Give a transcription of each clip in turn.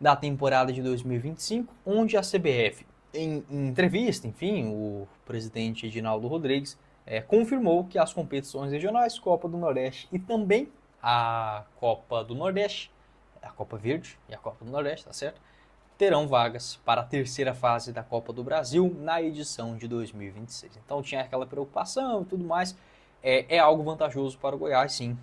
da temporada de 2025, onde a CBF, em entrevista, enfim, o presidente Edinaldo Rodrigues confirmou que as competições regionais, Copa do Nordeste e também a Copa do Nordeste, a Copa Verde e a Copa do Nordeste, tá certo? Terão vagas para a terceira fase da Copa do Brasil na edição de 2026. Então tinha aquela preocupação e tudo mais. É algo vantajoso para o Goiás, sim,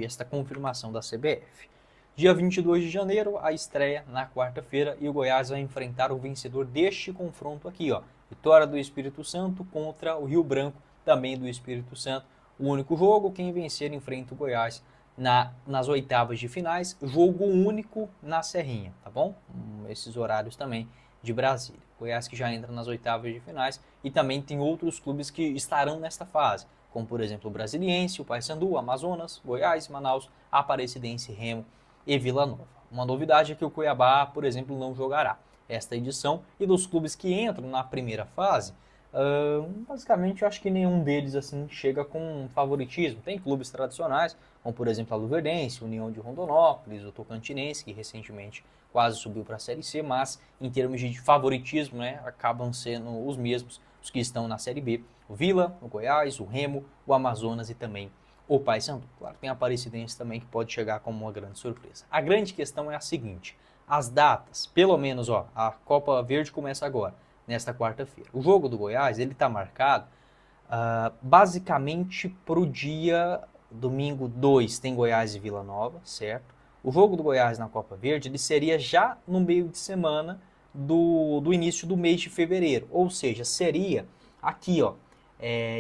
esta confirmação da CBF. Dia 22 de janeiro, a estreia na quarta-feira, e o Goiás vai enfrentar o vencedor deste confronto aqui, ó. Vitória do Espírito Santo contra o Rio Branco, também do Espírito Santo. O único jogo, quem vencer enfrenta o Goiás nas oitavas de finais, jogo único na Serrinha, tá bom? Esses horários também de Brasília. Goiás que já entra nas oitavas de finais, e também tem outros clubes que estarão nesta fase, como por exemplo o Brasiliense, o Paysandu, o Amazonas, Goiás, Manaus, Aparecidense, Remo e Vila Nova. Uma novidade é que o Cuiabá, por exemplo, não jogará esta edição, e dos clubes que entram na primeira fase, basicamente eu acho que nenhum deles assim chega com favoritismo. Tem clubes tradicionais, como por exemplo a Luverdense, União de Rondonópolis, o Tocantinense, que recentemente quase subiu para a Série C, mas em termos de favoritismo, né, acabam sendo os mesmos, os que estão na Série B. O Vila, o Goiás, o Remo, o Amazonas e também o Paysandu. Claro, tem a Aparecidense também, que pode chegar como uma grande surpresa. A grande questão é a seguinte: as datas, pelo menos, ó, a Copa Verde começa agora, nesta quarta-feira. O jogo do Goiás, ele está marcado basicamente para o dia domingo 2, tem Goiás e Vila Nova, certo? O jogo do Goiás na Copa Verde, ele seria já no meio de semana do início do mês de fevereiro, ou seja, seria aqui, ó,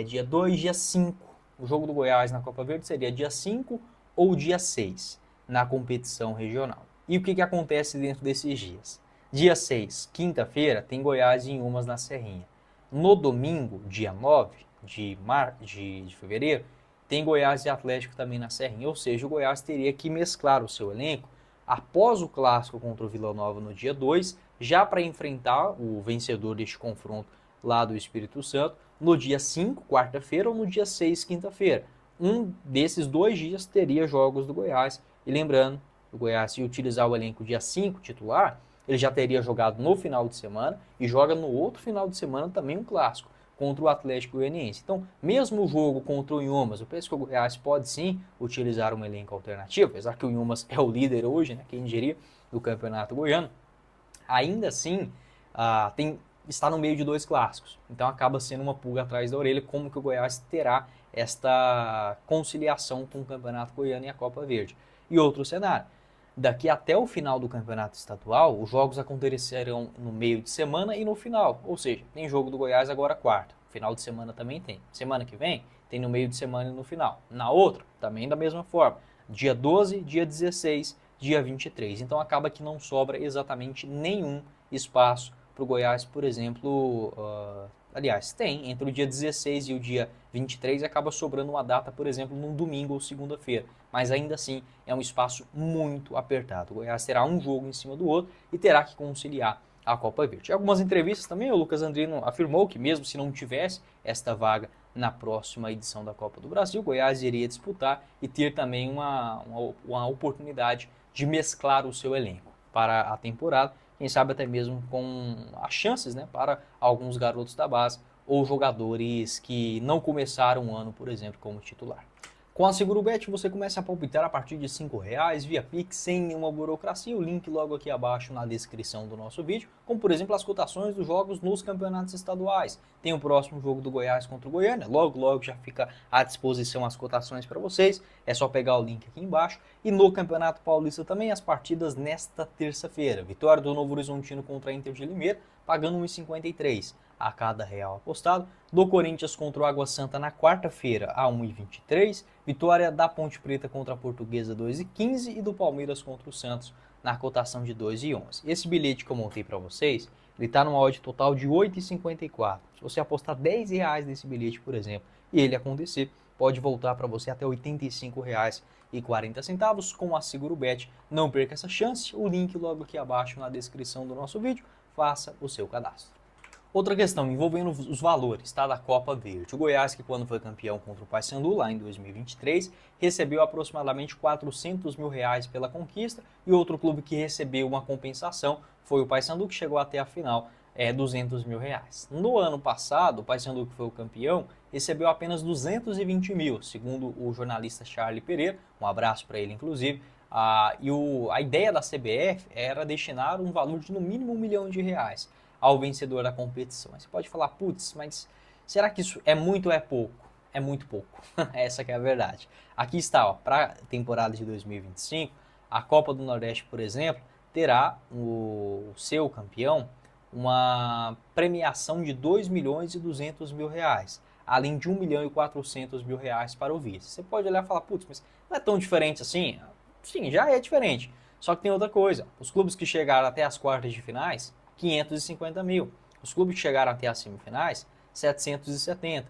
dia 2, dia 5. O jogo do Goiás na Copa Verde seria dia 5 ou dia 6 na competição regional. E o que acontece dentro desses dias? Dia 6, quinta-feira, tem Goiás e Inhumas na Serrinha. No domingo, dia 9 de fevereiro, tem Goiás e Atlético também na Serrinha. Ou seja, o Goiás teria que mesclar o seu elenco após o clássico contra o Vila Nova no dia 2, já para enfrentar o vencedor deste confronto lá do Espírito Santo, no dia 5, quarta-feira, ou no dia 6, quinta-feira. Um desses 2 dias teria jogos do Goiás. E lembrando, o Goiás, se utilizar o elenco dia 5 titular, ele já teria jogado no final de semana e joga no outro final de semana também um clássico contra o Atlético Goianiense. Então, mesmo o jogo contra o Inhumas, eu penso que o Goiás pode sim utilizar um elenco alternativo, apesar que o Inhumas é o líder hoje, né, quem diria, do Campeonato Goiano. Ainda assim, está no meio de 2 clássicos. Então acaba sendo uma pulga atrás da orelha como que o Goiás terá esta conciliação com o Campeonato Goiano e a Copa Verde. E outro cenário: daqui até o final do campeonato estadual, os jogos acontecerão no meio de semana e no final. Ou seja, tem jogo do Goiás agora quarta. Final de semana também tem. Semana que vem, tem no meio de semana e no final. Na outra, também da mesma forma. Dia 12, dia 16, dia 23. Então acaba que não sobra exatamente nenhum espaço para o Goiás, por exemplo. Aliás, tem, entre o dia 16 e o dia 23 acaba sobrando uma data, por exemplo, num domingo ou segunda-feira. Mas ainda assim é um espaço muito apertado. O Goiás terá um jogo em cima do outro e terá que conciliar a Copa Verde. Em algumas entrevistas também o Lucas Andrino afirmou que mesmo se não tivesse esta vaga na próxima edição da Copa do Brasil, o Goiás iria disputar e ter também uma oportunidade de mesclar o seu elenco para a temporada. Quem sabe até mesmo com as chances, né, para alguns garotos da base ou jogadores que não começaram o ano, por exemplo, como titular. Com a Segurubet você começa a palpitar a partir de R$ 5,00 via Pix, sem nenhuma burocracia. O link logo aqui abaixo na descrição do nosso vídeo, como por exemplo as cotações dos jogos nos campeonatos estaduais. Tem o próximo jogo do Goiás contra o Goiânia, logo já fica à disposição as cotações para vocês. É só pegar o link aqui embaixo. E no Campeonato Paulista também as partidas nesta terça-feira. Vitória do Novo Horizontino contra a Inter de Limeira, pagando 1,53 a cada real apostado. Do Corinthians contra o Água Santa na quarta-feira a 1,23. Vitória da Ponte Preta contra a Portuguesa 2,15 e do Palmeiras contra o Santos na cotação de 2,11. Esse bilhete que eu montei para vocês, ele está numa odd total de 8,54. Se você apostar R$10 nesse bilhete, por exemplo, e ele acontecer, pode voltar para você até R$ 85,40 com a Segurubet. Não perca essa chance. O link logo aqui abaixo na descrição do nosso vídeo. Faça o seu cadastro. Outra questão envolvendo os valores, tá, da Copa Verde. O Goiás, que quando foi campeão contra o Paysandu, lá em 2023, recebeu aproximadamente R$ 400 mil pela conquista, e outro clube que recebeu uma compensação foi o Paysandu, que chegou até a final, R$ 200 mil. No ano passado, o Paysandu, que foi o campeão, recebeu apenas 220 mil, segundo o jornalista Charlie Pereira, um abraço para ele inclusive. A ideia da CBF era destinar um valor de no mínimo R$ 1 milhão ao vencedor da competição. Você pode falar, putz, mas será que isso é muito ou é pouco? É muito pouco, essa que é a verdade. Aqui está, para a temporada de 2025, a Copa do Nordeste, por exemplo, terá o seu campeão uma premiação de R$ 2.200.000, além de R$ 1.400.000 para o vice. Você pode olhar e falar, putz, mas não é tão diferente assim? Sim, já é diferente. Só que tem outra coisa, os clubes que chegaram até as quartas de finais, 550 mil. Os clubes que chegaram até as semifinais, 770.